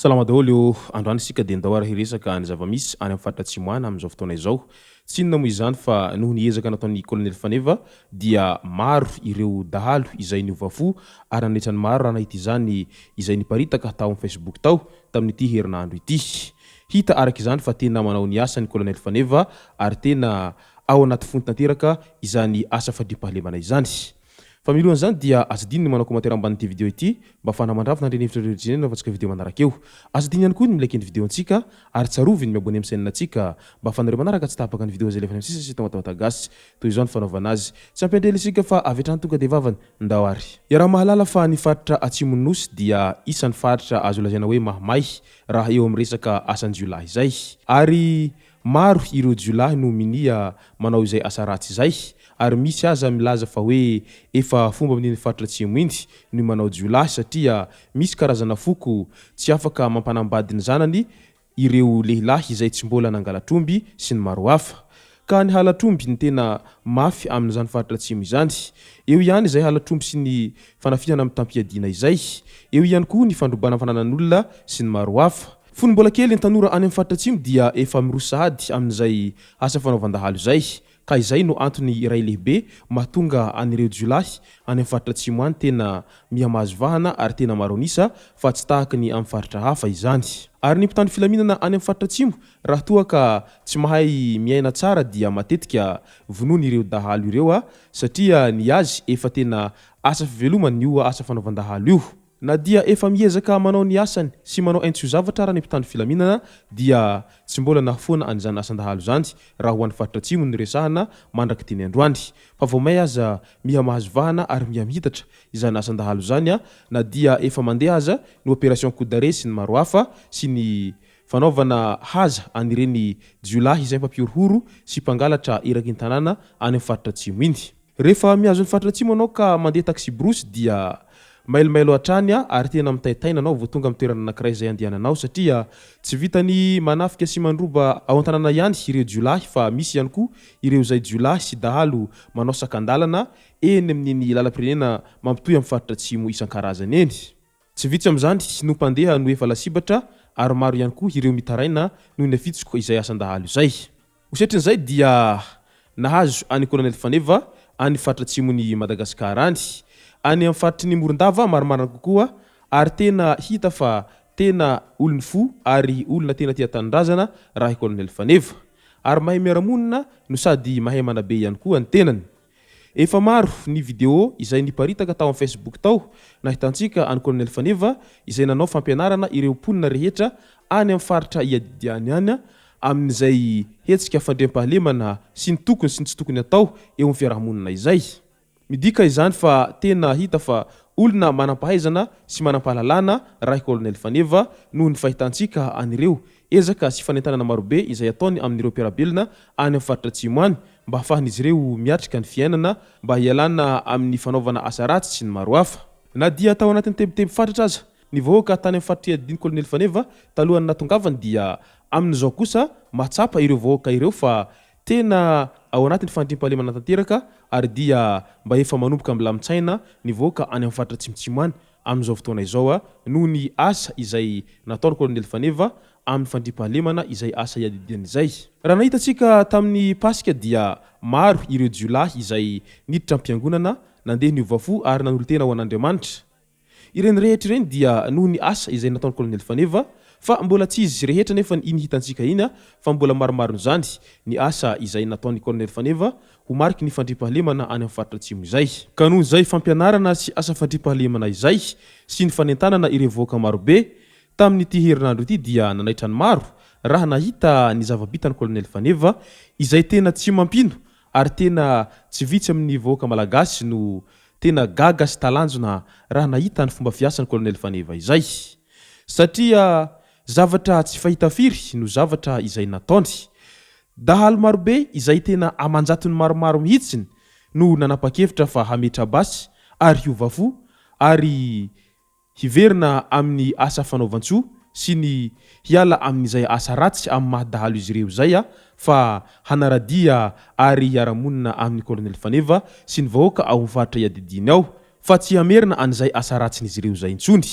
Salama daholo androany sika dia ndao hiresaka ny zava-misy any amin'ny faritra Atsimoana amin'izao fotoana izao. Tsy inona moa izany fa noho ny ezaka nataon'ny colonel Faneva dia maro ireo dahalo izay niovafo ary nandritra ny maro raha nahita izany izay niparitaka tao amin'ny Facebook tao tamin'ity herinandro ity. Hita araka izany fa tena manao ny asa ny colonel Faneva ary tena ao anaty fony tanteraka izany asa fandriampahalemana izany. Fa milohan zany dia aza dininy manao commentaire ambanin'ity video ity mba afahana mandrava nandreny hevitra rehetra fa tsika video manaraka eo. Aza dininy ihany koa ny milike ny video antsika ary tsaroviny miabone amin'ny chaîne antsika mba afanareo manaraka tsy tapaka ny video zay lefa sisa sy WATAWATA GASY toy izao ny fanaovana azy. Tsy ampendrely isika fa avetrany tonga de vavany ndao ary. Iaraha mahalala fa ny faritra Atsimo Nosy dia isan'ny faritra azo lazaina hoe mahamay raha eo amin'ny resaka asan'ny Jiolahy zay. Ary maro ireo Jiolahy no minia manao izay asa ratsy zay. Ary misy aza milaza fa hoe efa fomba amin'ny faritra Atsimo iny no manao Jiolahy satria misy karazana foko tsy afaka mampanambady ny zanany ireo lehilahy izay tsy mbola nangalatromby sy ny maro hafa. Ka ny halatromby ny tena mafy amin'izany faritra Atsimo izany. Eo ihany izay halatromby sy ny fanafihana amin'ny tampiadina izay. Eo ihany koa ny fandrobana fananan'olona sy ny maro hafa. Fony mbola kely ny tanora any amin'ny faritra Atsimo dia efa mirosady amin'izay asa fanaovandahalo izay. Ka izay no antony iray lehibe mahatonga anireo Jiolahy any amin'ny faritra Atsimo any tena mihamazovahana ary tena maro anisa fa tsy tahaka ny amin'ny faritra hafa izany. Ary ny mpitandro filaminana any amin'ny faritra Atsimo raha toa ka tsy mahay miaina tsara dia matetika vonoiny ireo dahalo ireo satria ny azy efa tena asa fivelomany io asa fanaovandahalo io. Na dia efa miezaka manao ny asany sy manao aintso zavatra raha ny mpitandro filaminana dia tsy mbola nahafoana an'izany asandahalo zany raha ho an'ny faritra Atsimo ny resahana mandraky teny androany. Fa vao may aza mihamazovahana ary mihamihitatra izany asandahalo zany na dia efa mandeha aza ny opération coup d'arrêt sy ny maro hafa sy ny fanaovana haza anireny Jiolahy izay mpampihorohoro sy mpangalatra eraky ny tanàna any amin'ny faritra Atsimo iny. Rehefa mihazo ny faritra Atsimo anao ka mandeha taxi brosy dia mailomailo hatrany ary tena mitaitaina anao vao tonga amin'ny toerana anankiray izay andehananao satria tsy vitany manafika sy mandroba ao an-tanàna ihany ireo Jiolahy fa misy ihany koa ireo izay Jiolahy sy dahalo manao sakandalana eny amin'ny lalam-pirenena mampitohy amin'ny faritra Atsimo isan-karazany eny. Tsy vitsy amin'izany no mpandeha no efa lasibatra ary maro ihany koa ireo mitaraina noho ny afitsoko izay asandahalo izay. Osetrin'izay dia nahazo any colonel Faneva any faritra Atsimony Madagasikara any. Any amin'ny faritry ny Morondava maromarana kokoa ary tena hita fa tena olony fo ary olona tena tia tanindrazana raha colonel Faneva. Ary mahay miaramonina no sady mahay manabe ihany koa ny tenany. Efa maro ny video izay niparitaka tao amin'ny Facebook tao nahitantsika any colonel Faneva izay nanao fampianarana ireo mponina rehetra any amin'ny faritra iadidiany any amin'izay hetsika fandriampahalemana sy ny tokony sy ny tsy tokony atao eo amin'ny fiarahamonina izay. Midika izany fa tena hita fa olona manam-pahaizana sy manam-pahalalana raha colonel Faneva noho ny fahitantsika anireo ezaka sy fanentanana marobe izay ataony amin'ireo mpiarabelona any amin'ny faritra Atsimo any mba ahafahan'izy ireo miatrika ny fiainana mba hialana amin'ny fanaovana asa ratsy sy ny maro hafa. Na dia tao anatin'ny tebotebo fatratra aza ny vahoaka tany amin'ny faritra iadiny colonel Faneva talohany natongavany dia amin'izao kosa matsapa ireo vahoaka ireo fa tena ao anatin'ny fandriampahalemana tanteraka ary dia mba efa manomboka milamitsaina ny vahoaka any amin'ny faritra Atsimotsimo any amin'izao fotoana izao noho ny asa izay nataony colonel Faneva amin'ny fandriampahalemana izay asa iadidiany izay. Raha nahitantsika tamin'ny Pasika dia maro ireo Jiolahy izay niditra am-piangonana nandeha niovafo ary nanolo tena ho an'Andriamanitra. Ireny rehetra ireny dia noho ny asa izay nataony colonel Faneva fa mbola tsy izy rehetra nefa iny hitantsika iny fa mbola maromaro zany ny asa izay nataony colonel Faneva ho mariky ny fandriampahalemana any amin'ny faritra Atsimo izay. Ka noho izay fampianarana sy asa fandriampahalemana izay sy ny fanentanana ireo vahoaka marobe tamin'ity herinandro ity dia nanaitra ny maro raha nahita ny zava-bitany colonel Faneva izay tena tsy mampino ary tena tsy vitsy amin'ny vahoaka malagasy no tena gaga sy talanjona raha nahita ny fomba fiasan'ny colonel Faneva izay. Satria zavatra tsy fahita firy no zavatra izay nataony. Dahalo marobe izay tena amanjatony maromaro mihitsiny no nanapa-kevitra fa hametra basy ary hiovafo ary hiverina amin'ny asa fanaovan-tsoa sy ny hiala amin'izay asa ratsy amin'ny mahadahalo izy ireo zay fa hanaradia ary hiaramonina amin'ny colonel Faneva sy ny vahoaka ao amin'ny faritra iadidiny ao fa tsy hamerina an'izay asa ratsiny izy ireo zay intsony.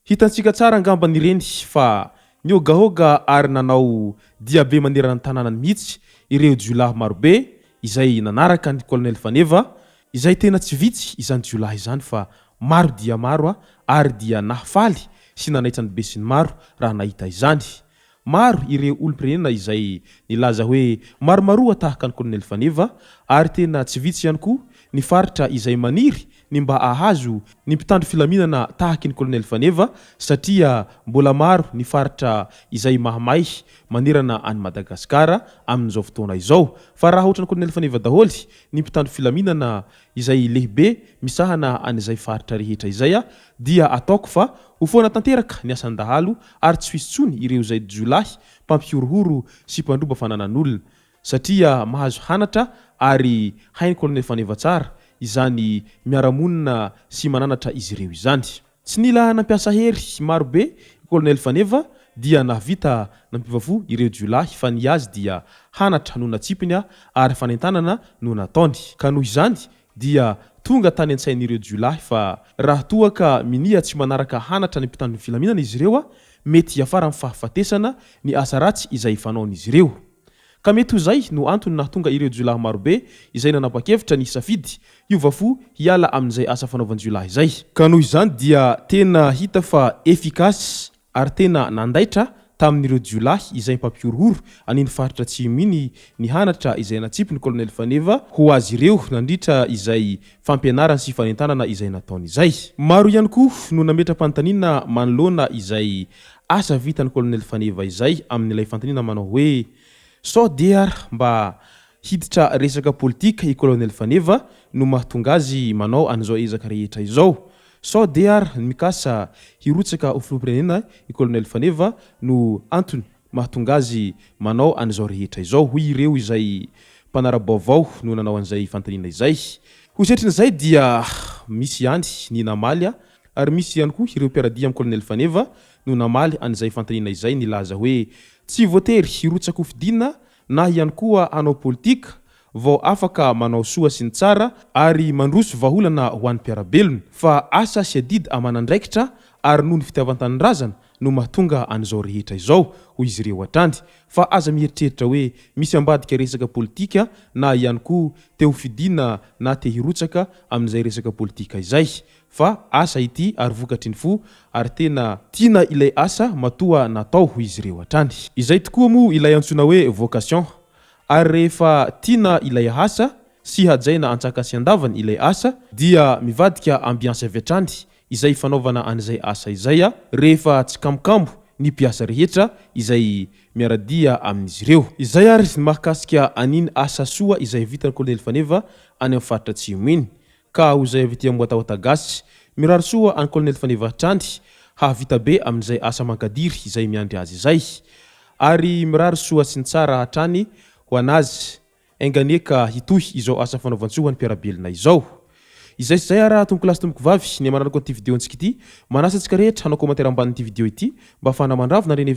Hitantsika tsara ngamba nireny fa niogahoga ary nanao diabe manera ny tanànany mihitsy ireo Jiolahy marobe izay nanaraka ny colonel Faneva izay tena tsy vitsy izany Jiolahy izany fa maro dia maro ary dia nahafaly sy nanaitra ny be sy ny maro raha nahita izany. Maro ireo olom-pirenena izay nilaza hoe maromaroa tahaka ny colonel Faneva ary tena tsy vitsy ihany koa ny faritra izay maniry ny mba ahazo ny mpitandro filaminana tahaky ny colonel Faneva satria mbola maro ny faritra izay mahamay manerana any Madagasikara amin'izao fotoana izao. Fa raha ohatra ny colonel Faneva daholy ny mpitandro filaminana izay lehibe misahana an'izay faritra rehetra izay dia ataoko fa ho foana tanteraka ny asan-dahalo ary tsy hisy tsony ireo izay Jiolahy mpampihorohoro sy mpandroba fananan'olona satria mahazo hanatra ary hainy colonel Faneva tsara izany miaramonina sy mananatra izy ireo izany. Tsy nila nampiasa hery marobe colonel Faneva dia nahavita nampivavò ireo Jiolahy fa ny azy dia hanatra no natsipiny ary fanentanana no nataony. Ka noho izany dia tonga tany an-tsain'ireo Jiolahy fa raha toa ka minia tsy manaraka hanatra ny mpitandro filaminana izy ireo mety afara amin'ny fahafatesana ny asa ratsy izay fanaon'izy ireo. Ka mety ho zay no antony nahatonga ireo Jiolahy marobe izay nanapa-kevitra ny safidy hiovafo hiala amin'izay asa fanaovan'ny Jiolahy izay. Ka noho izany dia tena hita fa efikasy ary tena nandaitra tamin'ireo Jiolahy izay mpampihorohoro aniny faritra tsy miny ny hanatra izay natsipy ny colonel Faneva ho azy ireo nandritra izay fampianarana sy fanentanana izay nataony izay. Maro ihany koa no nametra-panontaniana manoloana izay asa vitan'ny colonel Faneva izay amin'ilay fanontaniana manao hoe sao dia mba hiditra resaka politika i colonel Faneva no mahatonga azy manao an'izao ezaka rehetra izao. Sao dia mikasa hirotsaka ho filoham-pirenena i colonel Faneva no antony mahatonga azy manao an'izao rehetra izao. Hoy ireo izay mpanara-baovao no nanao an'izay fanontaniana izay. Ho setrin'izay dia misy ihany ny namaly ary misy ihany koa ireo mpiaradia amin'ny colonel Faneva no namaly an'izay fanontaniana izay nilaza hoe tsy voatery hirotsaka ho fidina na ihany koa hanao politika vao afaka manao soa sy ny tsara ary mandroso vaholana ho an'ny mpiarabelona fa asa sy adidy amanandraikitra ary noho ny fitiavan-tanindrazana no mahatonga an'izao rehetra izao hoy izy ireo atrandy. Fa aza mieritreritra hoe misy ambadika resaka politika na ihany koa te ho fidina na te hirotsaka amin'izay resaka politika izay fa asa ity ary vokatry ny fo ary tena tiana ilay asa matoa natao hoy izy ireo atrany. Izay tokoa moa ilay antsoina hoe vocation ary rehefa tiana ilay asa sy hajaina antsaka sy andavany ilay asa dia mivadika ambiansa avy atrany izay fanaovana an'izay asa izay rehefa tsy kamokamo ny mpiasa rehetra izay miaradia amin'izy ireo. Izay ary mahakasika aniny asa soa izay vitan'ny colonel Faneva any amin'ny faritra atsimo iny. Ka ho izay avy ety amin'ny WATAWATA GASY mirary soa any colonel Faneva atrandy hahavita be amin'izay asa mankadiry izay miandry azy izay ary mirary soa sy ny tsara hatrany ho anazy enganeka hitohy izao asa fanaovantsoa ny mpiarabelona izao. Izay sy zay ara tomboko lasy tomboko vavy ny manaraka ity video antsika ity manasa antsika rehetra hanao commentaire ambanin'ity video ity mba afahana mandravo na reny